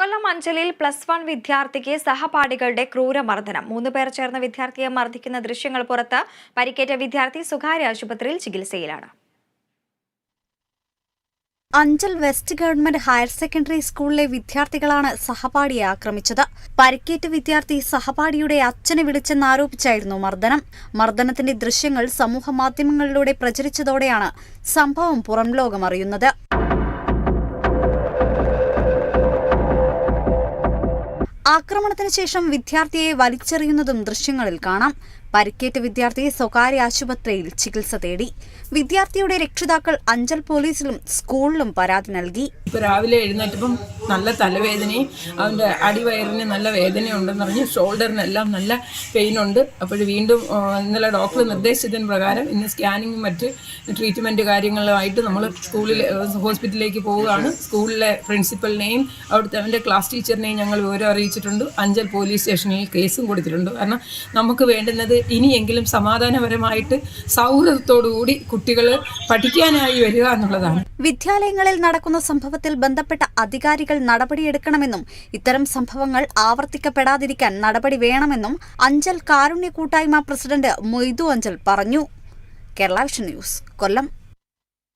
കൊല്ലം അഞ്ചലിൽ +1 വിദ്യാർത്ഥിക്ക് സഹപാഠികളുടെ ക്രൂരമർദ്ദനം. 3 പേർ ചേർന്ന് വിദ്യാർത്ഥിയെ മർദ്ദിക്കുന്ന ദൃശ്യങ്ങൾ പുറത്ത്. പരിക്കേറ്റ വിദ്യാർത്ഥി സ്വകാര്യ ആശുപത്രിയിൽ ചികിത്സയിലാണ്. Anchal west government higher secondary സ്കൂളിലെ വിദ്യാർത്ഥികളാണ് സഹപാഠിയെ ആക്രമിച്ചത്. പരിക്കേറ്റ വിദ്യാർത്ഥി സഹപാഠിയുടെ അച്ഛനെ വിളിച്ചെന്നാരോപിച്ചായിരുന്നു മർദ്ദനം. മർദ്ദനത്തിന്റെ ദൃശ്യങ്ങൾ സമൂഹമാധ്യമങ്ങളിലൂടെ പ്രചരിച്ചതോടെയാണ് സംഭവം പുറംലോകമറിയുന്നത്. ആക്രമണത്തിന് ശേഷം വിദ്യാർത്ഥിയെ വലിച്ചെറിയുന്നതും ദൃശ്യങ്ങളിൽ കാണാം. പരിക്കേറ്റ വിദ്യാർത്ഥി സ്വകാര്യ ആശുപത്രിയിൽ ചികിത്സ തേടി. വിദ്യാർത്ഥിയുടെ രക്ഷിതാക്കൾ അഞ്ചൽ പോലീസിലും സ്കൂളിലും പരാതി നൽകി. രാവിലെ എഴുന്നേറ്റപ്പം നല്ല തലവേദനയും അവൻ്റെ അടിവയറിന് നല്ല വേദനയുണ്ടെന്ന് പറഞ്ഞ് ഷോൾഡറിനെല്ലാം നല്ല പെയിനുണ്ട്. അപ്പോൾ വീണ്ടും ഇന്നലെ ഡോക്ടർ നിർദ്ദേശിച്ചതിന് പ്രകാരം ഇന്ന് സ്കാനിങ്ങും മറ്റ് ട്രീറ്റ്മെൻറ്റ് കാര്യങ്ങളുമായിട്ട് നമ്മൾ ഹോസ്പിറ്റലിലേക്ക് പോവുകയാണ്. സ്കൂളിലെ പ്രിൻസിപ്പലിനെയും അവിടുത്തെ അവൻ്റെ ക്ലാസ് ടീച്ചറിനെയും ഞങ്ങൾ വിവരം അറിയിച്ചിട്ടുണ്ട്. അഞ്ചൽ പോലീസ് സ്റ്റേഷനിൽ കേസും കൊടുത്തിട്ടുണ്ട്. കാരണം നമുക്ക് വേണ്ടുന്നത് ഇനിയെങ്കിലും സമാധാനപരമായിട്ട് സൗഹൃദത്തോടുകൂടി കുട്ടികൾ പഠിക്കാനായി വരിക എന്നുള്ളതാണ്. വിദ്യാലയങ്ങളിൽ നടക്കുന്ന സംഭവത്തിൽ ബന്ധപ്പെട്ട അധികാരികൾ നടപടിയെടുക്കണമെന്നും ഇത്തരം സംഭവങ്ങൾ ആവർത്തിക്കപ്പെടാതിരിക്കാൻ നടപടി വേണമെന്നും അഞ്ചൽ കാരുണ്യ കൂട്ടായ്മ പ്രസിഡന്റ് മൊയ്തു അഞ്ചൽ പറഞ്ഞു. കേരള വിഷൻ ന്യൂസ്, കൊല്ലം.